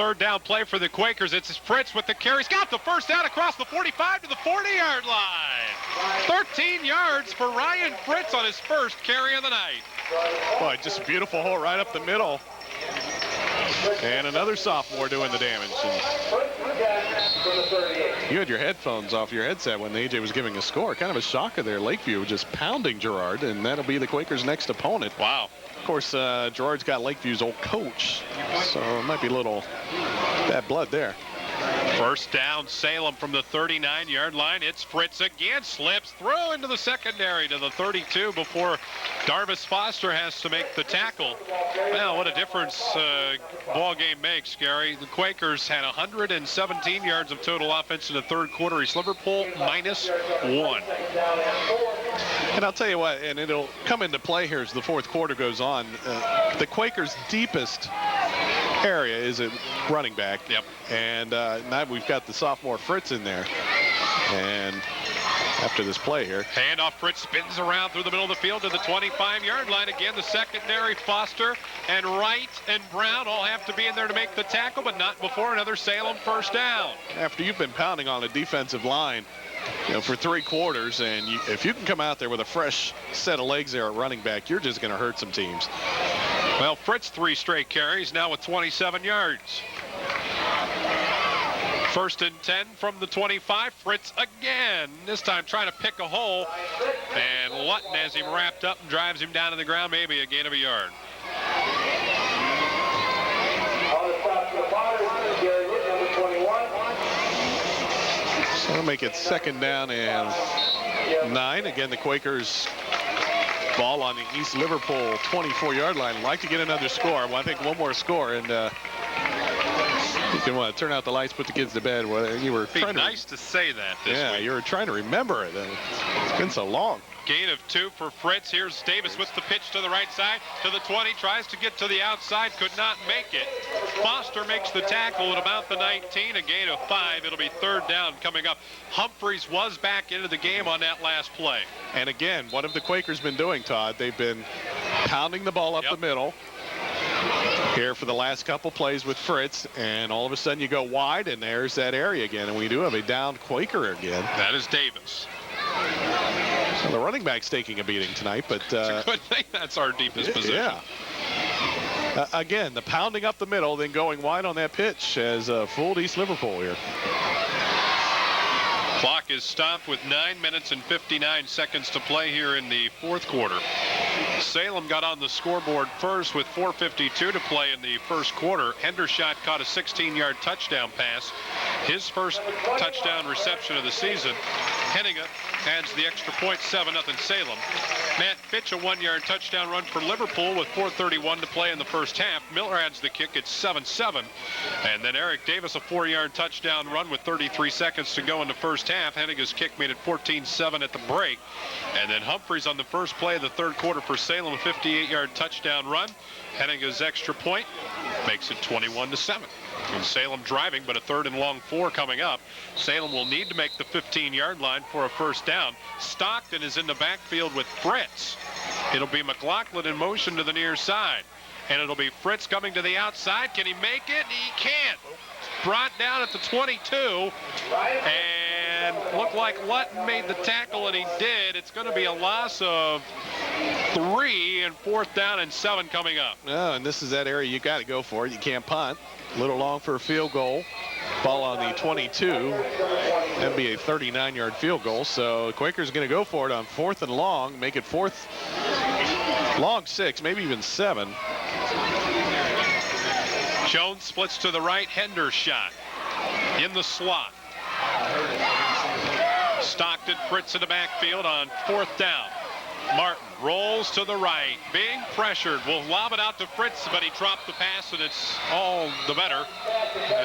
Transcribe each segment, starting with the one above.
Third down play for the Quakers. It's Fritz with the carry. He's got the first down across the 45 to the 40-yard line. 13 yards for Ryan Fritz on his first carry of the night. Boy, just a beautiful hole right up the middle. And another sophomore doing the damage. You had your headphones off your headset when AJ was giving a score. Kind of a shocker there. Lakeview just pounding Girard, and that'll be the Quakers' next opponent. Wow. Of course, Girard's got Lakeview's old coach, so it might be a little bad blood there. First down, Salem from the 39-yard line. It's Fritz again, slips through into the secondary to the 32 before Darvis Foster has to make the tackle. Well, what a difference ball game makes, Gary. The Quakers had 117 yards of total offense in the third quarter. East Liverpool -1. And I'll tell you what, and it'll come into play here as the fourth quarter goes on. The Quakers' deepest area is at running back. Yep. And now we've got the sophomore Fritz in there. And after this play here. Handoff, Fritz spins around through the middle of the field to the 25-yard line. Again, the secondary, Foster and Wright and Brown all have to be in there to make the tackle, but not before another Salem first down. After you've been pounding on a defensive line, for 3 quarters, and if you can come out there with a fresh set of legs there at running back, you're just going to hurt some teams. Well, Fritz 3 straight carries, now with 27 yards. First and 10 from the 25. Fritz again, this time trying to pick a hole, and Lutton has him wrapped up and drives him down to the ground, maybe a gain of a yard. So we'll make it second down and 9. Again, the Quakers ball on the East Liverpool 24-yard line. Like to get another score. Well, I think one more score, and you can turn out the lights, put the kids to bed. Well, you were trying to say that this week. You were trying to remember it. It's been so long. Gain of 2 for Fritz. Here's Davis with the pitch to the right side to the 20. Tries to get to the outside. Could not make it. Foster makes the tackle at about the 19. A gain of 5. It'll be third down coming up. Humphreys was back into the game on that last play. And again, what have the Quakers been doing, Todd? They've been pounding the ball up the middle here for the last couple plays with Fritz, and all of a sudden you go wide, and there's that area again, and we do have a downed Quaker again. That is Davis. So the running back's taking a beating tonight, but it's a good thing that's our deepest position. Yeah. Again, the pounding up the middle, then going wide on that pitch has fooled East Liverpool here. Clock is stopped with 9 minutes and 59 seconds to play here in the fourth quarter. Salem got on the scoreboard first with 4:52 to play in the first quarter. Hendershot caught a 16-yard touchdown pass. His first touchdown reception of the season. Hennigan adds the extra point, 7-0 Salem. Matt Fitch, a 1-yard touchdown run for Liverpool with 4:31 to play in the first half. Miller adds the kick at 7-7. And then Eric Davis, a 4-yard touchdown run with 33 seconds to go in the first half. Hennigan's kick made it 14-7 at the break. And then Humphreys on the first play of the third quarter for Salem, a 58-yard touchdown run. Hennigan's extra point makes it 21-7. And Salem driving, but a 3rd and long 4 coming up. Salem will need to make the 15-yard line for a first down. Stockton is in the backfield with Fritz. It'll be McLaughlin in motion to the near side. And it'll be Fritz coming to the outside. Can he make it? He can't. Brought down at the 22. And looked like Lutton made the tackle, and he did. It's going to be a loss of 3, and 4th down and 7 coming up. Oh, and this is that area you got to go for it. You can't punt. A little long for a field goal. Ball on the 22. That'd be a 39-yard field goal. So the Quakers are going to go for it on 4th and long. Make it 4th, long 6, maybe even 7. Jones splits to the right. Hendershot in the slot. Stockton, Fritz in the backfield on 4th down. Martin rolls to the right, being pressured. Will lob it out to Fritz, but he dropped the pass, and it's all the better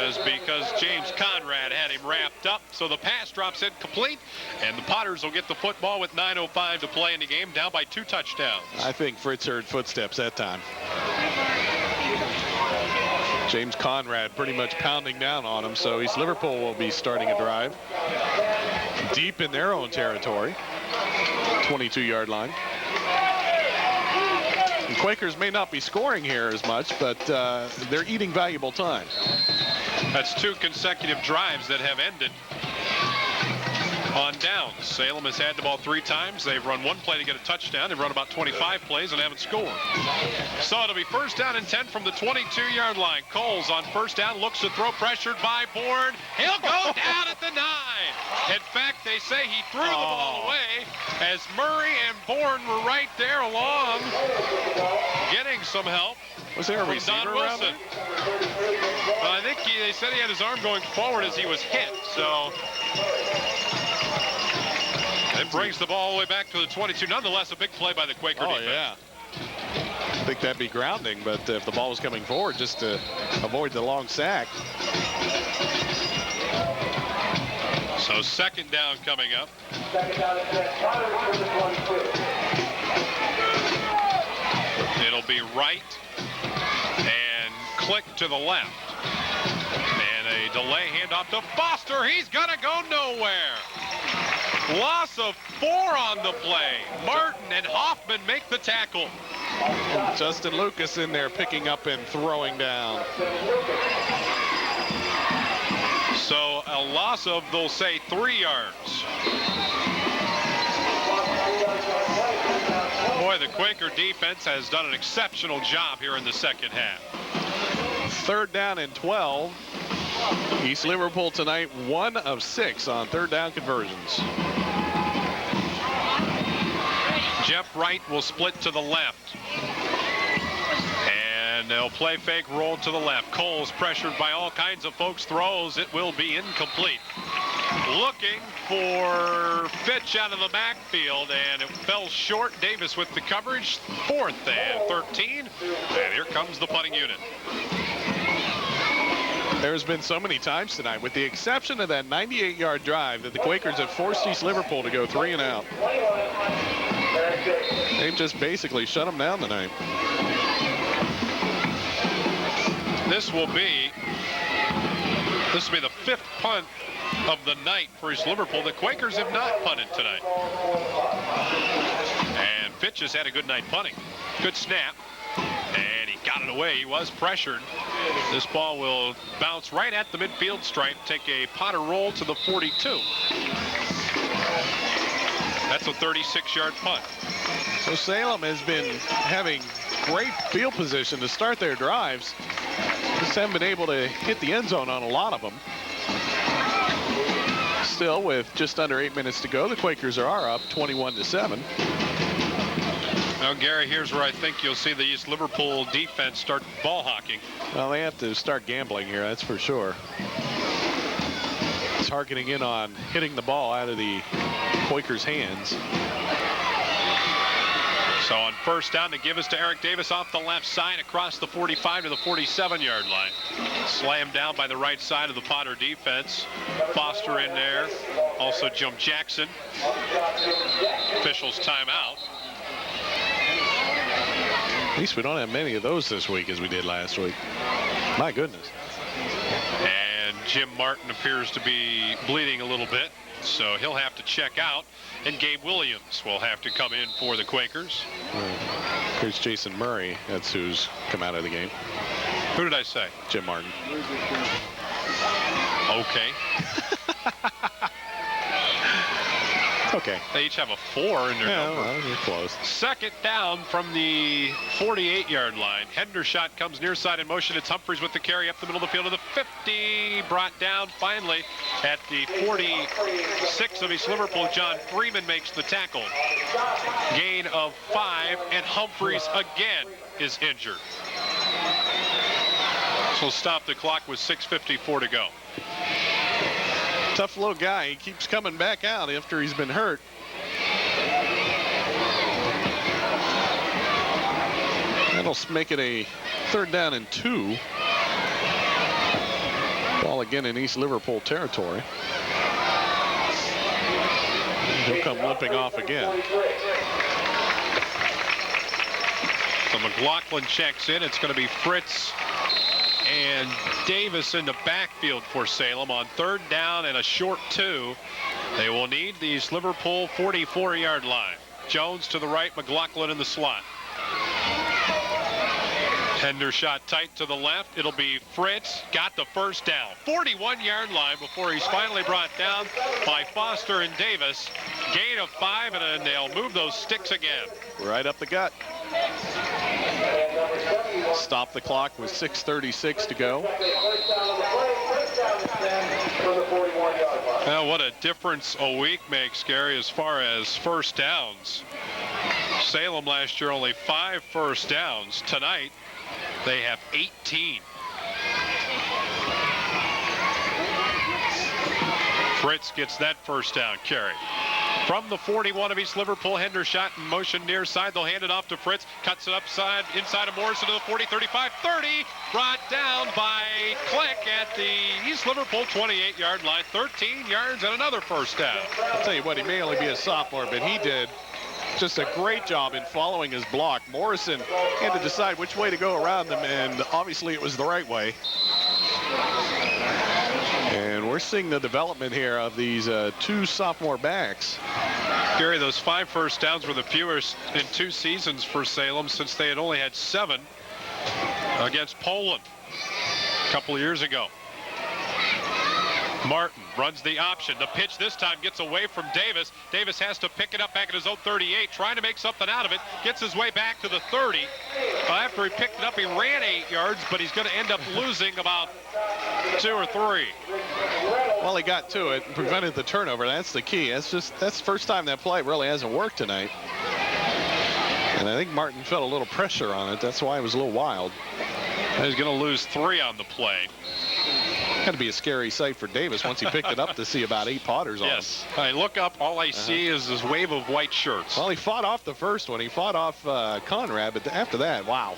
is because James Conrad had him wrapped up. So the pass drops incomplete, and the Potters will get the football with 9:05 to play in the game, down by 2 touchdowns. I think Fritz heard footsteps that time. James Conrad pretty much pounding down on him, so East Liverpool will be starting a drive deep in their own territory. 22-yard line. The Quakers may not be scoring here as much, but they're eating valuable time. That's 2 consecutive drives that have ended on downs. Salem has had the ball 3 times. They've run 1 play to get a touchdown. They've run about 25 plays and haven't scored. So it'll be first down and 10 from the 22-yard line. Coles on first down looks to throw, pressured by Bourne. He'll go down at the 9. In fact, they say he threw the ball away as Murray and Bourne were right there along, getting some help. Was there a receiver around there? I think they said he had his arm going forward as he was hit. So it brings the ball all the way back to the 22. Nonetheless, a big play by the Quaker defense. Yeah. I think that'd be grounding, but if the ball was coming forward, just to avoid the long sack. So second down coming up. It'll be right and click to the left. And a delay handoff to Foster. He's going to go nowhere. Loss of 4 on the play. Martin and Hoffman make the tackle. And Justin Lucas in there picking up and throwing down. So a loss of, they'll say, 3 yards. Boy, the Quaker defense has done an exceptional job here in the second half. Third down and 12. East Liverpool tonight 1 of 6 on third down conversions. Jeff Wright will split to the left. And they'll play fake, roll to the left. Coles pressured by all kinds of folks, throws. It will be incomplete. Looking for Fitch out of the backfield, and it fell short. Davis with the coverage. 4th and 13. And here comes the punting unit. There's been so many times tonight, with the exception of that 98-yard drive, that the Quakers have forced East Liverpool to go 3 and out. They've just basically shut them down tonight. This will be the 5th punt of the night for East Liverpool. The Quakers have not punted tonight. And Fitch has had a good night punting. Good snap. And he got it away. He was pressured. This ball will bounce right at the midfield stripe, take a Potter roll to the 42. That's a 36-yard punt. So Salem has been having great field position to start their drives. Just haven't been able to hit the end zone on a lot of them. Still, with just under 8 minutes to go, the Quakers are up 21-7. Now, Gary, here's where I think you'll see the East Liverpool defense start ball hawking. Well, they have to start gambling here, that's for sure. Targeting in on hitting the ball out of the Quakers' hands. So on first down, to give us to Eric Davis off the left side across the 45 to the 47-yard line. Slammed down by the right side of the Potter defense. Foster in there. Also Jim Jackson. Officials timeout. At least we don't have many of those this week as we did last week. My goodness. And Jim Martin appears to be bleeding a little bit, so he'll have to check out. And Gabe Williams will have to come in for the Quakers. Here's Jason Murray. That's who's come out of the game. Who did I say? Jim Martin. Okay. Okay. They each have a 4 in their number. Well, you're close. Second down from the 48-yard line. Hendershot comes near side in motion. It's Humphreys with the carry up the middle of the field to the 50. Brought down finally at the 46 of East Liverpool. John Freeman makes the tackle. Gain of 5, and Humphreys again is injured. So stop the clock with 6:54 to go. Tough little guy. He keeps coming back out after he's been hurt. That'll make it a 3rd down and 2. Ball again in East Liverpool territory. He'll come limping off again. So McLaughlin checks in. It's going to be Fritz and Davis in the backfield for Salem on 3rd down and a short 2. They will need the East Liverpool 44-yard line. Jones to the right, McLaughlin in the slot. Hendershot tight to the left. It'll be Fritz. Got the first down. 41-yard line before he's finally brought down by Foster and Davis. Gain of 5, and then they'll move those sticks again. Right up the gut. Stop the clock with 6:36 to go. Well, what a difference a week makes, Gary, as far as first downs. Salem last year only 5 first downs. Tonight, they have 18. Fritz gets that first down carry. From the 41 of East Liverpool, Hendershot in motion near side. They'll hand it off to Fritz. Cuts it upside, inside of Morrison to the 40, 35, 30. Brought down by Click at the East Liverpool 28-yard line. 13 yards and another first down. I'll tell you what, he may only be a sophomore, but he did just a great job in following his block. Morrison had to decide which way to go around them, and obviously it was the right way. And we're seeing the development here of these 2 sophomore backs. Gary, those 5 first downs were the fewest in 2 seasons for Salem since they had only had 7 against Poland a couple of years ago. Martin runs the option. The pitch this time gets away from Davis. Davis has to pick it up back at his own 38, trying to make something out of it. Gets his way back to the 30. After he picked it up, he ran 8 yards, but he's going to end up losing about 2 or 3. Well, he got to it and prevented the turnover. That's the key. That's the first time that play really hasn't worked tonight. And I think Martin felt a little pressure on it. That's why it was a little wild. He's going to lose 3 on the play. Had to be a scary sight for Davis once he picked it up to see about 8 Potters on him. Yes. I look up, all I see is this wave of white shirts. Well, he fought off the first one. He fought off Conrad, but after that, wow.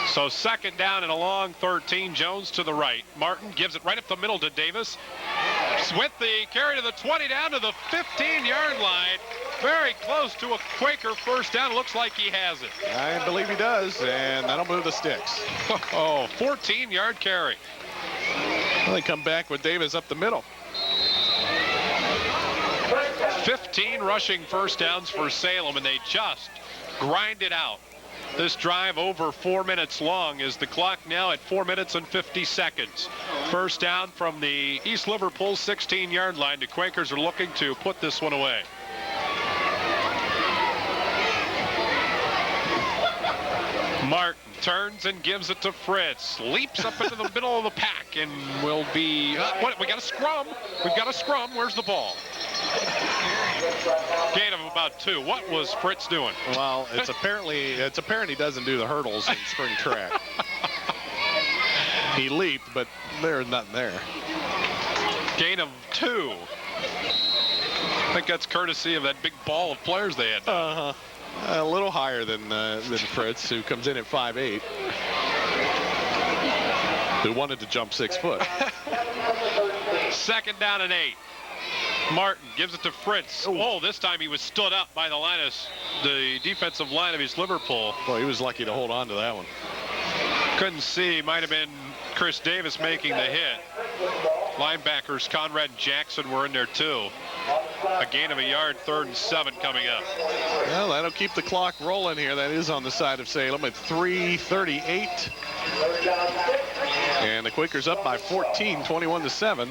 So second down and a long 13. Jones to the right. Martin gives it right up the middle to Davis. With the carry to the 20 down to the 15-yard line. Very close to a Quaker first down. Looks like he has it. I believe he does, and that'll move the sticks. Oh, 14-yard carry. Well, they come back with Davis up the middle. 15 rushing first downs for Salem, and they just grind it out. This drive over 4 minutes long is the clock now at 4 minutes and 50 seconds. First down from the East Liverpool 16-yard line. The Quakers are looking to put this one away. Martin turns and gives it to Fritz. Leaps up into the middle of the pack and will be... what? We got a scrum. We've got a scrum. Where's the ball? Gain of about 2. What was Fritz doing? Well, it's apparent he doesn't do the hurdles in spring track. He leaped, but there's nothing there. Gain of 2. I think that's courtesy of that big ball of players they had. A little higher than Fritz, who comes in at 5'8", who wanted to jump 6 foot. Second down and 8. Martin gives it to Fritz. Oh, this time he was stood up by the defensive line of East Liverpool. Well, he was lucky to hold on to that one. Couldn't see. Might have been Chris Davis making the hit. Linebackers Conrad and Jackson were in there too. A gain of a yard, 3rd and 7 coming up. Well, that'll keep the clock rolling here. That is on the side of Salem at 3:38. And the Quakers up by 14, 21-7.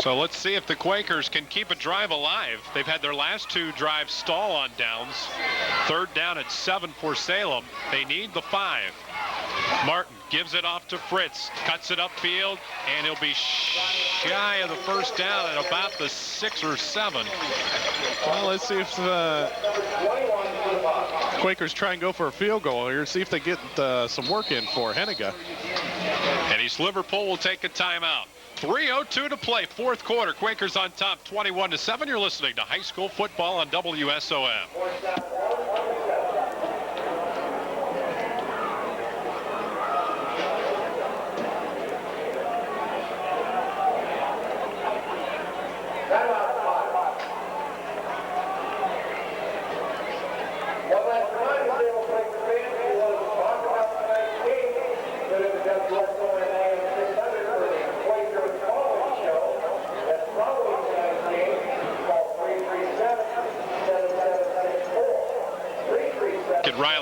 So let's see if the Quakers can keep a drive alive. They've had their last 2 drives stall on downs. 3rd down at 7 for Salem. They need the 5. Martin gives it off to Fritz, cuts it upfield, and he'll be shy of the first down at about the 6 or 7. Well, let's see if Quakers try and go for a field goal here, see if they get some work in for Hennigan. And East Liverpool will take a timeout. 3:02 to play, 4th quarter. Quakers on top, 21-7. You're listening to high school football on WSOM.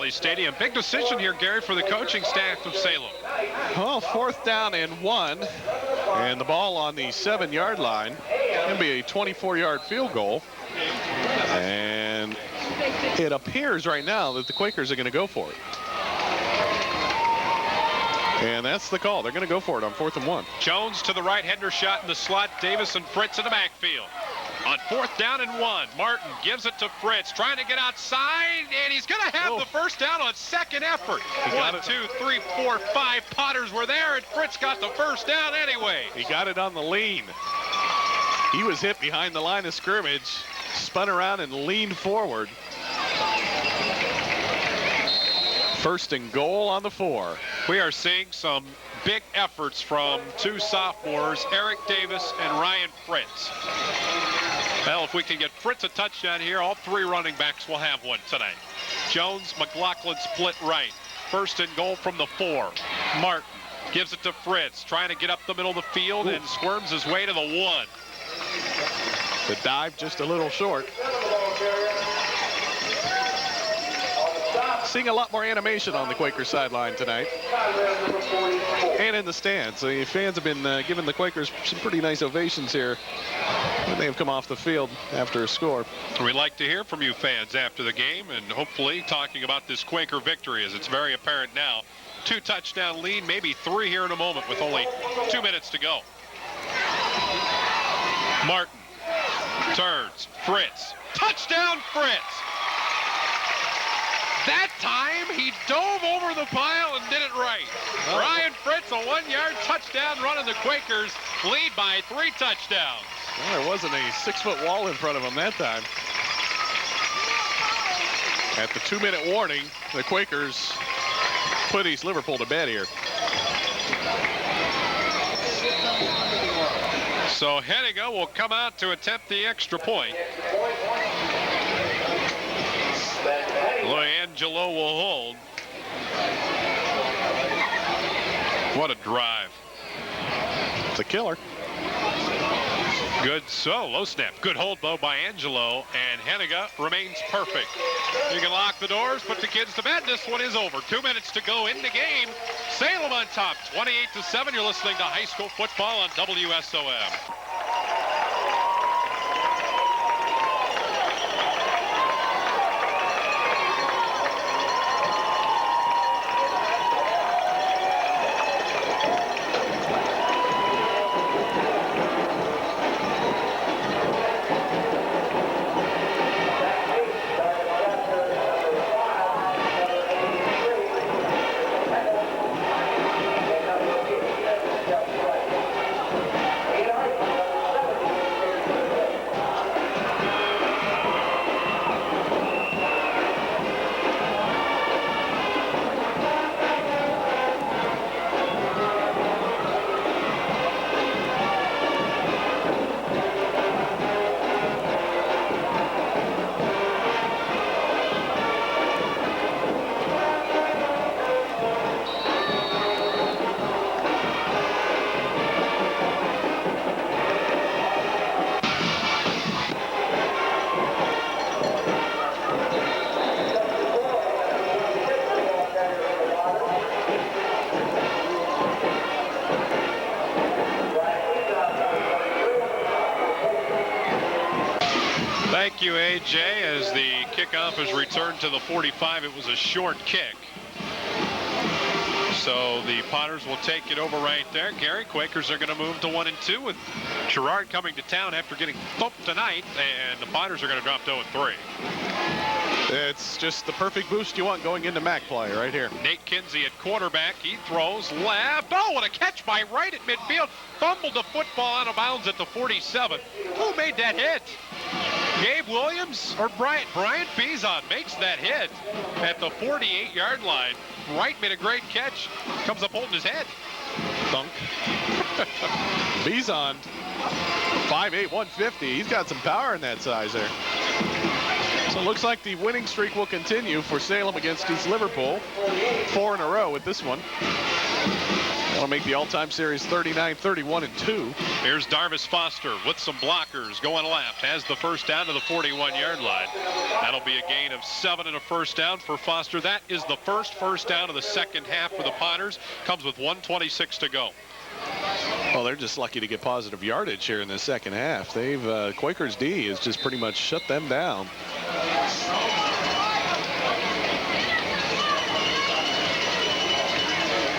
Valley Stadium. Big decision here, Gary, for the coaching staff of Salem. Well, 4th down and 1, and the ball on the 7-yard line. Going to be a 24-yard field goal. And it appears right now that the Quakers are going to go for it. And that's the call. They're going to go for it on 4th and 1. Jones to the right, Hendershot in the slot, Davis and Fritz in the backfield. On 4th down and 1, Martin gives it to Fritz, trying to get outside, and he's going to have the first down on second effort. 1, 2, 3, 4, 5 Potters were there, and Fritz got the first down anyway. He got it on the lean. He was hit behind the line of scrimmage, spun around and leaned forward. 1st and goal on the 4. We are seeing some big efforts from 2 sophomores, Eric Davis and Ryan Fritz. Well, if we can get Fritz a touchdown here, all 3 running backs will have one tonight. Jones, McLaughlin split right. 1st and goal from the 4. Martin gives it to Fritz, trying to get up the middle of the field and squirms his way to the 1. The dive just a little short. Seeing a lot more animation on the Quaker sideline tonight. And in the stands. The fans have been giving the Quakers some pretty nice ovations here when they have come off the field after a score. We'd like to hear from you fans after the game, and hopefully talking about this Quaker victory, as it's very apparent now. 2 touchdown lead, maybe 3 here in a moment with only 2 minutes to go. Martin turns, Fritz, touchdown Fritz! That time, he dove over the pile and did it right. Ryan Fritz, a 1-yard touchdown run, and the Quakers lead by 3 touchdowns. Well, there wasn't a 6-foot wall in front of him that time. At the 2-minute warning, the Quakers put East Liverpool to bed here. So Hennigan will come out to attempt the extra point. Angelo will hold. What a drive. It's a killer. Good, low snap. Good hold, though, by Angelo, and Hennigan remains perfect. You can lock the doors, put the kids to bed. This one is over. 2 minutes to go in the game. Salem on top, 28-7. You're listening to high school football on WSOM. Thank you, AJ. As the kickoff is returned to the 45, it was a short kick. So the Potters will take it over right there. Gary, Quakers are going to move to 1-2 with Gerard coming to town after getting thumped tonight, and the Potters are going to drop to 0-3. It's just the perfect boost you want going into MAC play right here. Nate Kinsey at quarterback. He throws left. Oh, what a catch by Wright at midfield. Fumbled the football out of bounds at the 47. Who made that hit? Gabe Williams or Bryant? Bryant Bizon makes that hit at the 48-yard line. Wright made a great catch. Comes up holding his head. Dunk. Bizon, 5'8", 150. He's got some power in that size there. So it looks like the winning streak will continue for Salem against East Liverpool. 4 in a row with this one. That'll make the all-time series 39-31-2. Here's Darvis Foster with some blockers going left. Has the first down to the 41-yard line. That'll be a gain of 7 and a first down for Foster. That is the first down of the second half for the Potters. Comes with 1:26 to go. Well, they're just lucky to get positive yardage here in the second half. They've Quakers D has just pretty much shut them down.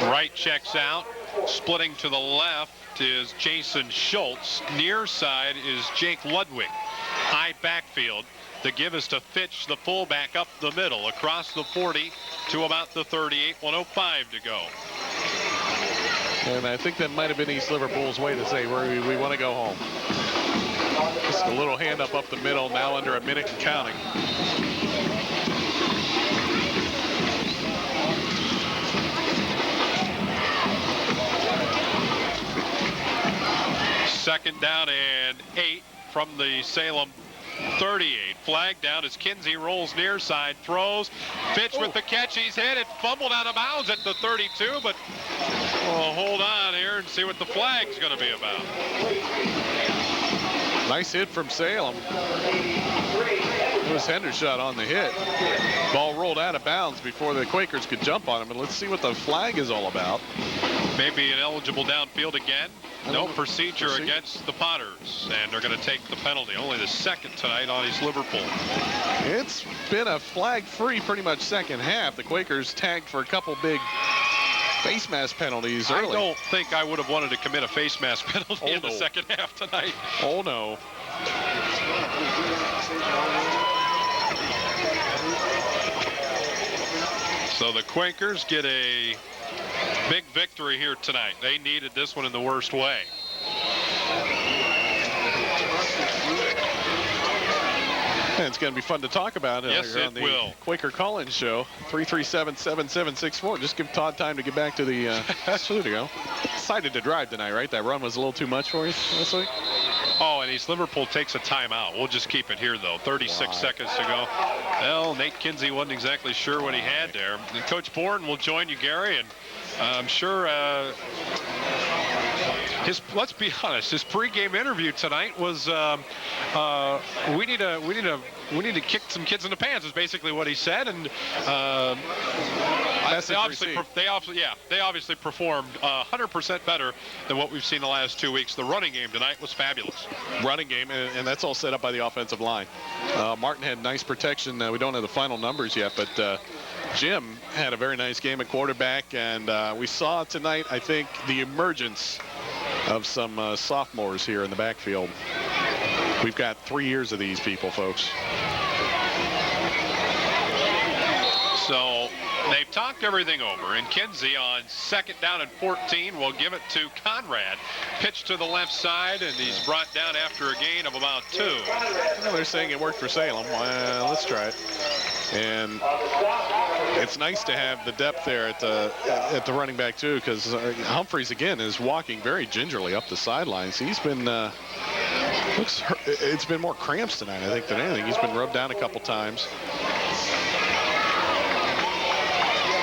Right checks out. Splitting to the left is Jason Schultz. Near side is Jake Ludwig. High backfield. The give is to Fitch, the fullback, up the middle, across the 40 to about the 38. 1:05 to go. And I think that might have been East Liverpool's way to say we want to go home. Just a little hand up the middle, now under a minute and counting. Second down and 8 from the Salem 38. Flag down as Kinsey rolls near side, throws. Fitch with the catch. He's hit it, fumbled out of bounds at the 32, but we'll hold on here and see what the flag's going to be about. Nice hit from Salem. It was Hendershot on the hit. Ball rolled out of bounds before the Quakers could jump on him, and let's see what the flag is all about. Maybe an eligible downfield again. No procedure against the Potters, and they're going to take the penalty. Only the second tonight on East Liverpool. It's been a flag-free pretty much second half. The Quakers tagged for a couple big face mask penalties early. I don't think I would have wanted to commit a face mask penalty in the second half tonight. Oh, no. So the Quakers get a big victory here tonight. They needed this one in the worst way. And it's going to be fun to talk about yes, on the will. Quaker Call-In Show. 337-7764. Just give Todd time to get back to the studio. Excited to drive tonight, right? That run was a little too much for you this week? Oh, and East Liverpool takes a timeout. We'll just keep it here, though. 36 seconds to go. Well, Nate Kinsey wasn't exactly sure what he had there. And Coach Bourne will join you, Gary, and I'm sure let's be honest, his pregame interview tonight was we need to kick some kids in the pants is basically what he said, and they obviously performed 100% better than what we've seen the last 2 weeks. The running game tonight was fabulous. Running game, and that's all set up by the offensive line. Martin had nice protection. We don't have the final numbers yet, but Jim had a very nice game at quarterback, and we saw tonight, I think, the emergence of some sophomores here in the backfield. We've got 3 years of these people, folks. So they've talked everything over, and Kinsey on second down and 14 will give it to Conrad. Pitch to the left side, and he's brought down after a gain of about 2. Well, they're saying it worked for Salem. Let's try it. And it's nice to have the depth there at the running back too, because Humphreys again is walking very gingerly up the sidelines. He's been it's been more cramps tonight, I think, than anything. He's been rubbed down a couple times.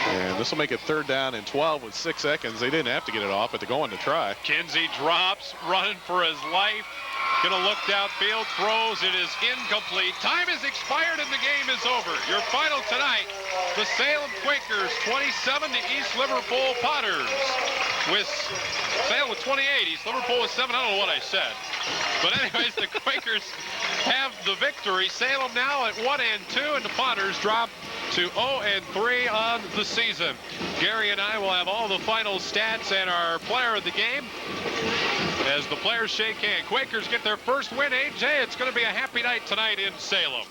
And this will make it 3rd down and 12 with 6 seconds. They didn't have to get it off, but they're going to try. Kinsey drops, running for his life. Gonna look downfield, throws, it is incomplete. Time has expired and the game is over. Your final tonight, the Salem Quakers 27 to East Liverpool Potters. With Salem with 28, East Liverpool with 7. I don't know what I said. But anyways, the Quakers have the victory. Salem now at 1-2, and the Potters drop to 0-3 on the season. Gary and I will have all the final stats and our player of the game as the players shake hands. Quakers get their first win, AJ. It's going to be a happy night tonight in Salem.